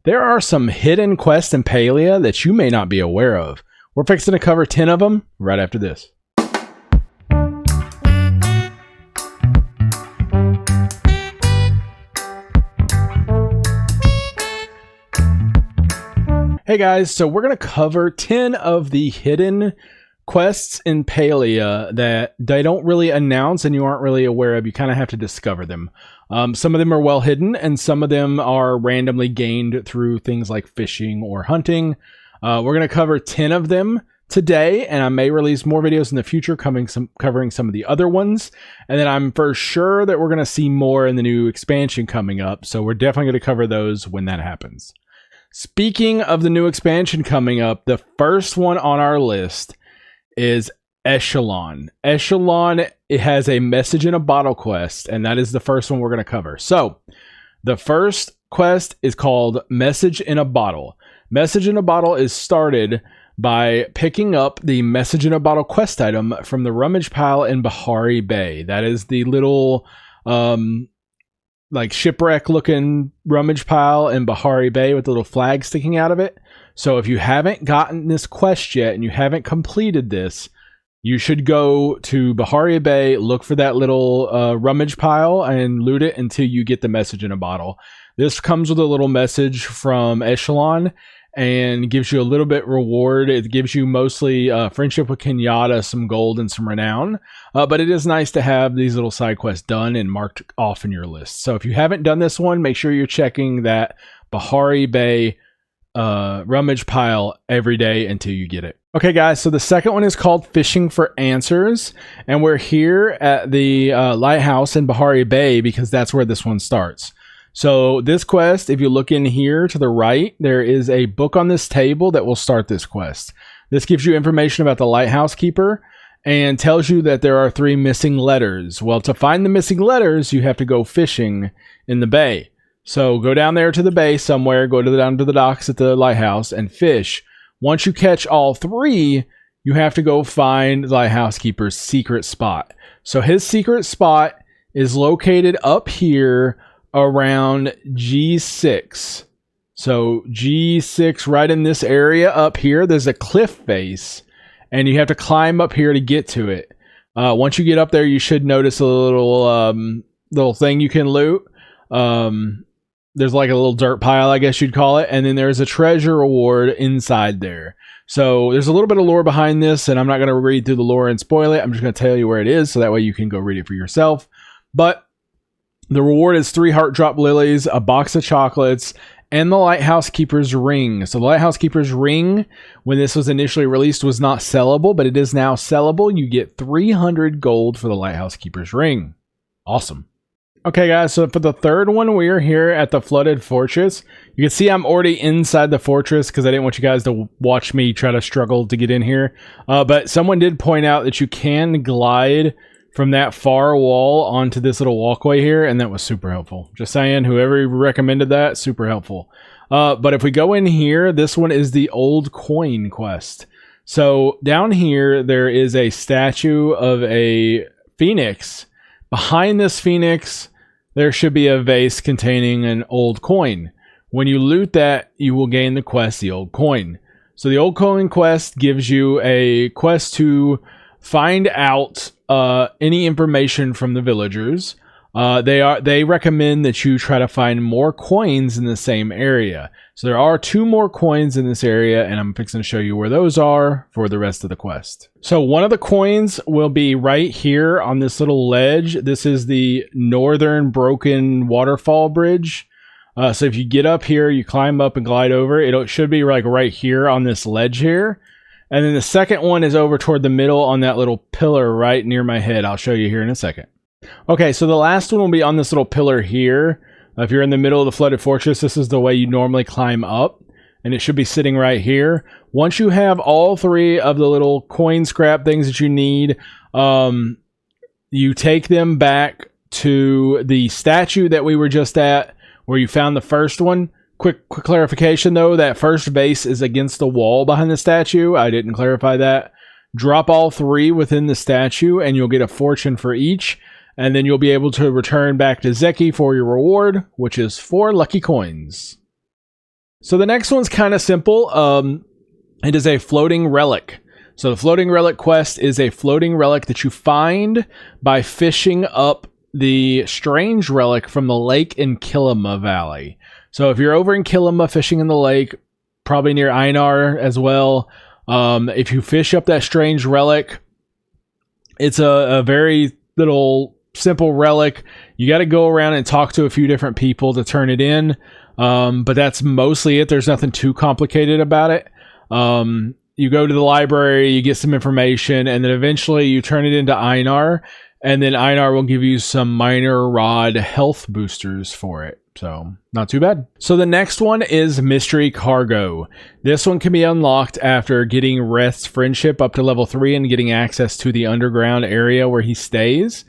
There are some hidden quests in Palia that you may not be aware of. We're fixing to cover 10 of them right after this. Hey guys, so we're going to cover 10 of the hidden quests in Palia that they don't really announce and you aren't really aware of. You kind of have to discover them. Some of them are well hidden and some of them are randomly gained through things like fishing or hunting. We're going to cover 10 of them today, and I may release more videos in the future covering some of the other ones. And then I'm for sure that we're going to see more in the new expansion coming up. So we're definitely going to cover those when that happens. Speaking of the new expansion coming up, the first one on our list is Echelon. Echelon, it has a message in a bottle quest, and that is the first one we're going to cover. So the first quest is called Message in a Bottle. Message in a Bottle is started by picking up the Message in a Bottle quest item from the rummage pile in Bahari Bay. That is the little like shipwreck looking rummage pile in Bahari Bay with the little flag sticking out of it. So if you haven't gotten this quest yet and you haven't completed this, you should go to Bahari Bay, look for that little rummage pile and loot it until you get the message in a bottle. This comes with a little message from Echelon and gives you a little bit reward. It gives you mostly friendship with Kenyatta, some gold, and some renown. But it is nice to have these little side quests done and marked off in your list. So if you haven't done this one, make sure you're checking that Bahari Bay rummage pile every day until you get it. Okay guys, so the second one is called Fishing for Answers, and we're here at the lighthouse in Bahari Bay because that's where this one starts. So this quest, if you look in here to the right, there is a book on this table that will start this quest. This gives you information about the lighthouse keeper and tells you that there are 3 missing letters. Well, to find the missing letters, you have to go fishing in the bay. So go down there to the bay somewhere, go down to the docks at the lighthouse and fish. Once you catch all 3, you have to go find the lighthouse keeper's secret spot. So his secret spot is located up here around G6. So G6 right in this area up here, there's a cliff face and you have to climb up here to get to it. Once you get up there, you should notice a little thing you can loot. There's like a little dirt pile, I guess you'd call it. And then there's a treasure reward inside there. So there's a little bit of lore behind this, and I'm not going to read through the lore and spoil it. I'm just going to tell you where it is, so that way you can go read it for yourself. But the reward is 3 heart drop lilies, a box of chocolates, and the lighthouse keeper's ring. So the lighthouse keeper's ring, when this was initially released, was not sellable, but it is now sellable. You get 300 gold for the lighthouse keeper's ring. Awesome. Okay guys, so for the third one, we are here at the flooded fortress. You can see I'm already inside the fortress because I didn't want you guys to watch me try to struggle to get in here. But someone did point out that you can glide from that far wall onto this little walkway here, and that was super helpful. Just saying, whoever recommended that, super helpful. But if we go in here, this one is the old coin quest. So down here, there is a statue of a phoenix. Behind this phoenix, there should be a vase containing an old coin. When you loot that, you will gain the quest, the old coin. So the old coin quest gives you a quest to find out any information from the villagers. They recommend that you try to find more coins in the same area. So there are 2 more coins in this area, and I'm fixing to show you where those are for the rest of the quest. So one of the coins will be right here on this little ledge. This is the Northern Broken Waterfall Bridge. So if you get up here, you climb up and glide over. It should be like right here on this ledge here. And then the second one is over toward the middle on that little pillar right near my head. I'll show you here in a second. Okay, so the last one will be on this little pillar here. If you're in the middle of the flooded fortress, this is the way you normally climb up, and it should be sitting right here. Once you have all 3 of the little coin scrap things that you need, you take them back to the statue that we were just at, where you found the first one. Quick clarification though, that first vase is against the wall behind the statue. I didn't clarify that. Drop all 3 within the statue, and you'll get a fortune for each. And then you'll be able to return back to Zeki for your reward, which is 4 lucky coins. So the next one's kind of simple. It is a floating relic. So the floating relic quest is a floating relic that you find by fishing up the strange relic from the lake in Kilima Valley. So if you're over in Kilima fishing in the lake, probably near Einar as well, if you fish up that strange relic, it's a very little simple relic. You got to go around and talk to a few different people to turn it in. But that's mostly it. There's nothing too complicated about it. You go to the library, you get some information, and then eventually you turn it into Einar, and then Einar will give you some minor rod health boosters for it. So, not too bad. So the next one is Mystery Cargo. This one can be unlocked after getting Reth's friendship up to level 3 and getting access to the underground area where he stays,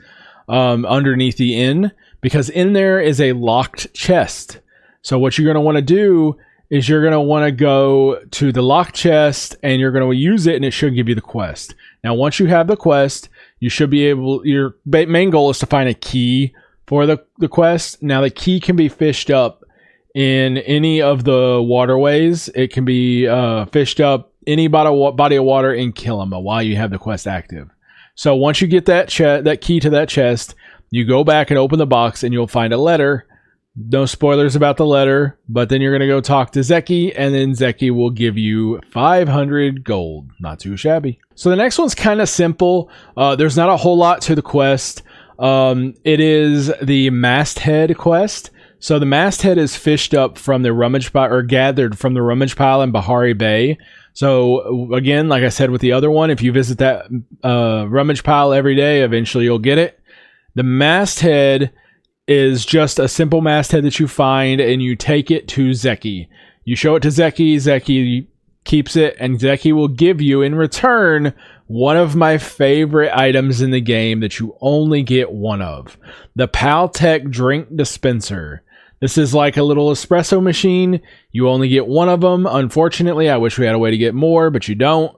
underneath the inn, because in there is a locked chest. So what you're going to want to do is you're going to want to go to the locked chest and you're going to use it, and it should give you the quest. Now, once you have the quest, you should be able, your main goal is to find a key for the quest. Now, the key can be fished up in any of the waterways. It can be fished up any body of water in Kilima while you have the quest active. So once you get that key to that chest, you go back and open the box and you'll find a letter. No spoilers about the letter, but then you're going to go talk to Zeki, and then Zeki will give you 500 gold. Not too shabby. So the next one's kind of simple. There's not a whole lot to the quest. It is the Masthead quest. So the Masthead is fished up from the rummage pile, or gathered from the rummage pile in Bahari Bay. So again, like I said with the other one, if you visit that rummage pile every day, eventually you'll get it. The Masthead is just a simple masthead that you find, and you take it to Zeki. You show it to Zeki, Zeki keeps it, and Zeki will give you in return one of my favorite items in the game that you only get one of. The Paltech drink dispenser. This is like a little espresso machine. You only get one of them. Unfortunately, I wish we had a way to get more, but you don't.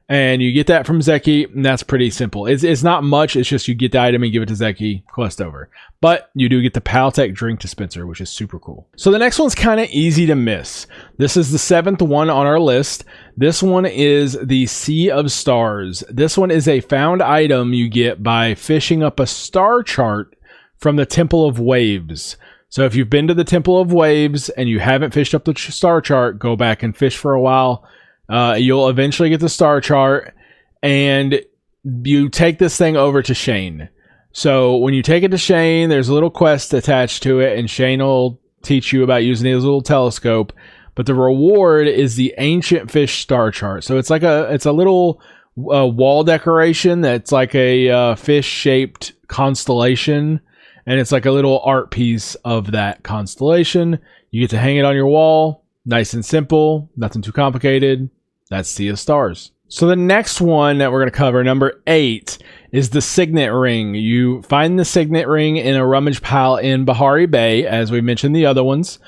And you get that from Zeki, and that's pretty simple. It's not much, it's just you get the item and give it to Zeki, quest over. But you do get the Paltech drink dispenser, which is super cool. So the next one's kind of easy to miss. This is the 7th one on our list. This one is the Sea of Stars. This one is a found item you get by fishing up a star chart from the Temple of Waves. So if you've been to the Temple of Waves and you haven't fished up the star chart, go back and fish for a while. You'll eventually get the star chart, and you take this thing over to Shane. So when you take it to Shane, there's a little quest attached to it, and Shane will teach you about using his little telescope. But the reward is the ancient fish star chart. So it's like it's a little wall decoration that's like a fish-shaped constellation, and it's like a little art piece of that constellation. You get to hang it on your wall. Nice and simple, nothing too complicated. That's Sea of Stars. So the next one that we're going to cover, number 8, is the Signet Ring. You find the Signet Ring in a rummage pile in Bahari Bay, as we mentioned the other ones.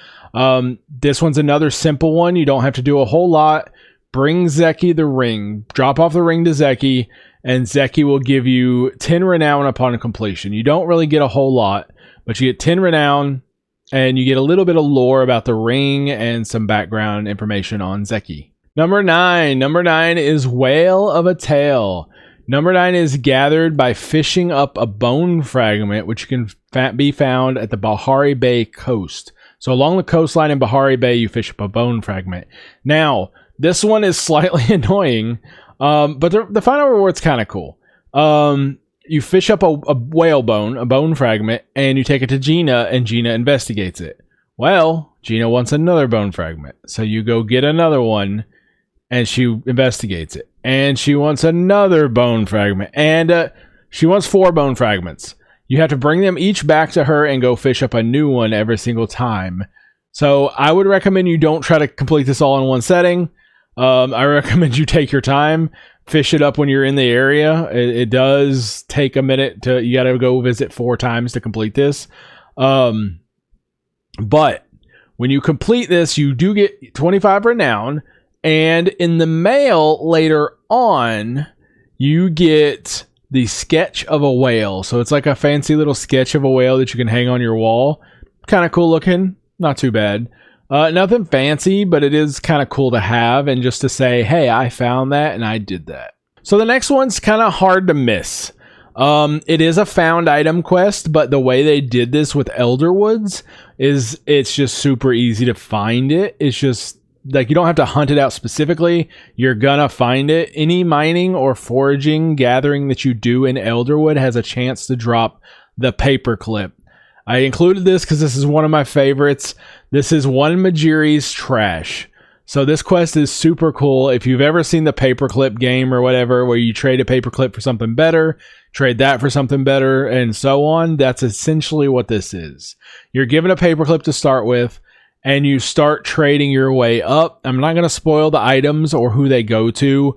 This one's another simple one. You don't have to do a whole lot. Bring Zeki the ring. Drop off the ring to Zeki, and Zeki will give you 10 renown upon completion. You don't really get a whole lot, but you get 10 renown, and you get a little bit of lore about the ring and some background information on Zeki. Number 9. Number 9 is Whale of a Tail. Number 9 is gathered by fishing up a bone fragment, which can be found at the Bahari Bay coast. So along the coastline in Bahari Bay, you fish up a bone fragment. Now, this one is slightly annoying, but the final reward's kind of cool. You fish up a whale bone, a bone fragment, and you take it to Gina, and Gina investigates it. Well, Gina wants another bone fragment. So you go get another one, and she investigates it. And she wants another bone fragment. And she wants 4 bone fragments. You have to bring them each back to her and go fish up a new one every single time. So I would recommend you don't try to complete this all in one setting. I recommend you take your time. Fish it up when you're in the area. It does take a minute you got to go visit 4 times to complete this. But when you complete this, you do get 25 renown, and in the mail later on, you get the sketch of a whale. So it's like a fancy little sketch of a whale that you can hang on your wall. Kind of cool looking. Not too bad. Nothing fancy, but it is kind of cool to have and just to say, hey, I found that and I did that. So the next one's kind of hard to miss. It is a found item quest, but the way they did this with Elderwoods is it's just super easy to find it. It's just like you don't have to hunt it out specifically. You're gonna find it. Any mining or foraging gathering that you do in Elderwood has a chance to drop the paperclip. I included this because this is one of my favorites. This is one Majiri's trash. So this quest is super cool. If you've ever seen the paperclip game or whatever, where you trade a paperclip for something better, trade that for something better, and so on, that's essentially what this is. You're given a paperclip to start with, and you start trading your way up. I'm not going to spoil the items or who they go to.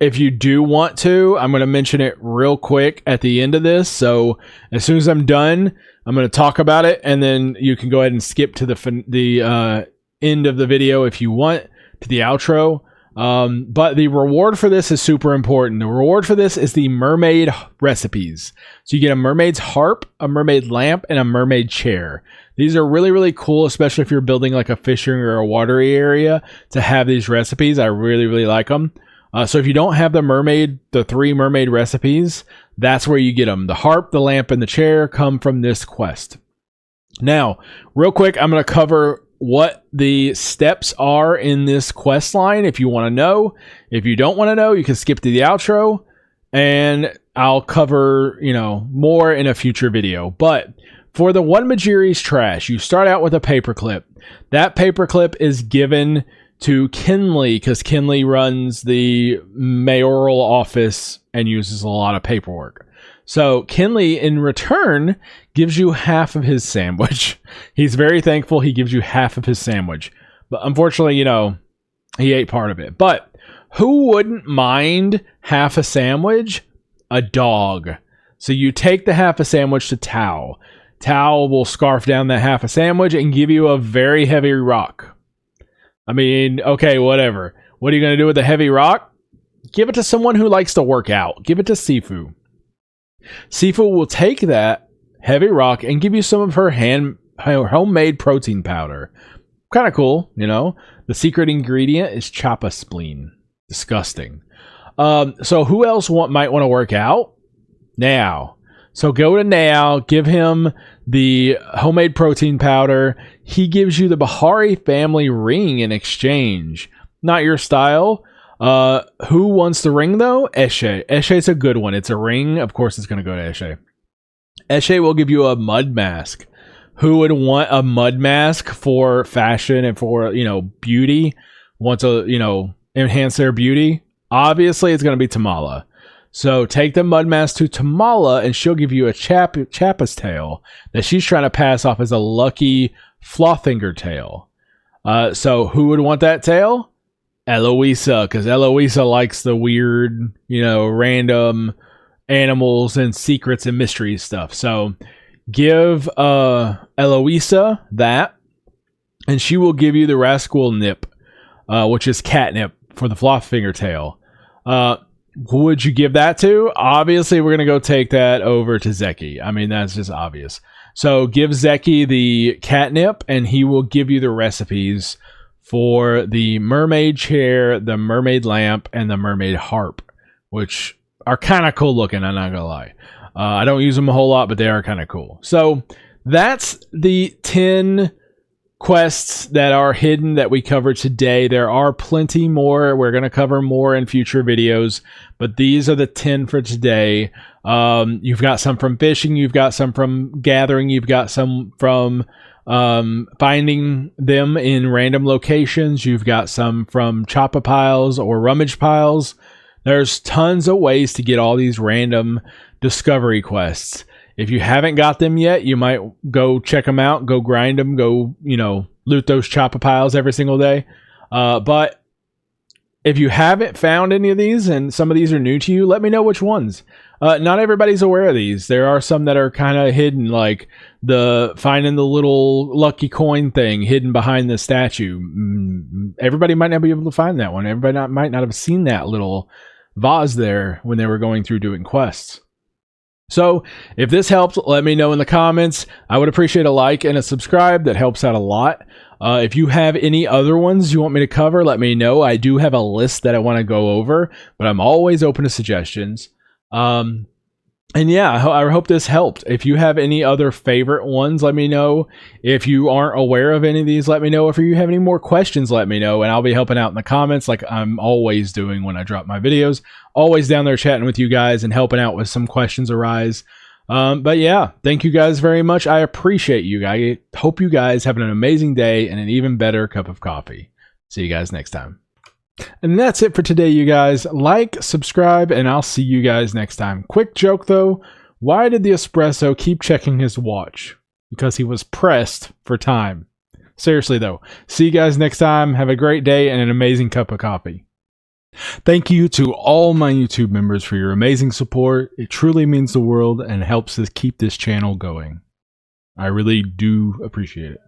If you do want to, I'm going to mention it real quick at the end of this. So as soon as I'm done, I'm going to talk about it, and then you can go ahead and skip to the end of the video if you want, to the outro. But the reward for this is super important. The reward for this is the mermaid recipes. So you get a mermaid's harp, a mermaid lamp, and a mermaid chair. These are really, really cool, especially if you're building like a fishing or a watery area to have these recipes. I really, really like them. So if you don't have the 3 mermaid recipes, that's where you get them. The harp, the lamp, and the chair come from this quest. Now, real quick, I'm going to cover what the steps are in this quest line if you want to know. If you don't want to know, you can skip to the outro, and I'll cover, more in a future video. But for the one Majiri's trash, you start out with a paperclip. That paperclip is given to Kinley because Kinley runs the mayoral office and uses a lot of paperwork. So Kinley, in return, gives you half of his sandwich. He's very thankful he gives you half of his sandwich. But unfortunately, he ate part of it. But who wouldn't mind half a sandwich? A dog. So you take the half a sandwich to Tao. Tao will scarf down that half a sandwich and give you a very heavy rock. I mean, okay, whatever. What are you going to do with the heavy rock? Give it to someone who likes to work out. Give it to Sifu. Sifu will take that heavy rock and give you some of her homemade protein powder. Kind of cool, The secret ingredient is choppa spleen. Disgusting. So who else might want to work out? Now. So go to Now, give him the homemade protein powder. He gives you the Bahari family ring in exchange. Not your style. Who wants the ring though? Eshe. Eshe's a good one. It's a ring. Of course it's going to go to Eshe. Eshe will give you a mud mask. Who would want a mud mask for fashion and for, beauty? Want to, enhance their beauty? Obviously it's going to be Tamala. So take the mud mask to Tamala and she'll give you a Chappa's tail that she's trying to pass off as a lucky Flothinger tail. So who would want that tail? Eloisa, because Eloisa likes the weird, random animals and secrets and mystery stuff. So give Eloisa that, and she will give you the Rascal Nip, which is catnip for the Flothinger tail. Who would you give that to? Obviously, we're going to go take that over to Zeki. I mean, that's just obvious. So give Zeki the catnip, and he will give you the recipes for the mermaid chair, the mermaid lamp, and the mermaid harp, which are kind of cool looking, I'm not going to lie. I don't use them a whole lot, but they are kind of cool. So that's the 10 quests that are hidden that we covered today. There are plenty more. We're going to cover more in future videos, but these are the 10 for today. You've got some from fishing, you've got some from gathering, you've got some from finding them in random locations, you've got some from choppa piles or rummage piles. There's tons of ways to get all these random discovery quests. If you haven't got them yet, you might go check them out, go grind them, go, loot those choppa piles every single day. But if you haven't found any of these and some of these are new to you, let me know which ones. Not everybody's aware of these. There are some that are kind of hidden, like finding the little lucky coin thing hidden behind the statue. Everybody might not be able to find that one. Everybody might not have seen that little vase there when they were going through doing quests. So if this helped, let me know in the comments. I would appreciate a like and a subscribe. That helps out a lot. If you have any other ones you want me to cover, let me know. I do have a list that I want to go over, but I'm always open to suggestions. And yeah, I hope this helped. If you have any other favorite ones, let me know. If you aren't aware of any of these, let me know. If you have any more questions, let me know, and I'll be helping out in the comments like I'm always doing when I drop my videos. Always down there chatting with you guys and helping out with some questions arise. But yeah, thank you guys very much. I appreciate you guys. I hope you guys have an amazing day and an even better cup of coffee. See you guys next time. And that's it for today, you guys. Like, subscribe, and I'll see you guys next time. Quick joke though, why did the espresso keep checking his watch? Because he was pressed for time. Seriously though, see you guys next time. Have a great day and an amazing cup of coffee. Thank you to all my YouTube members for your amazing support. It truly means the world and helps us keep this channel going. I really do appreciate it.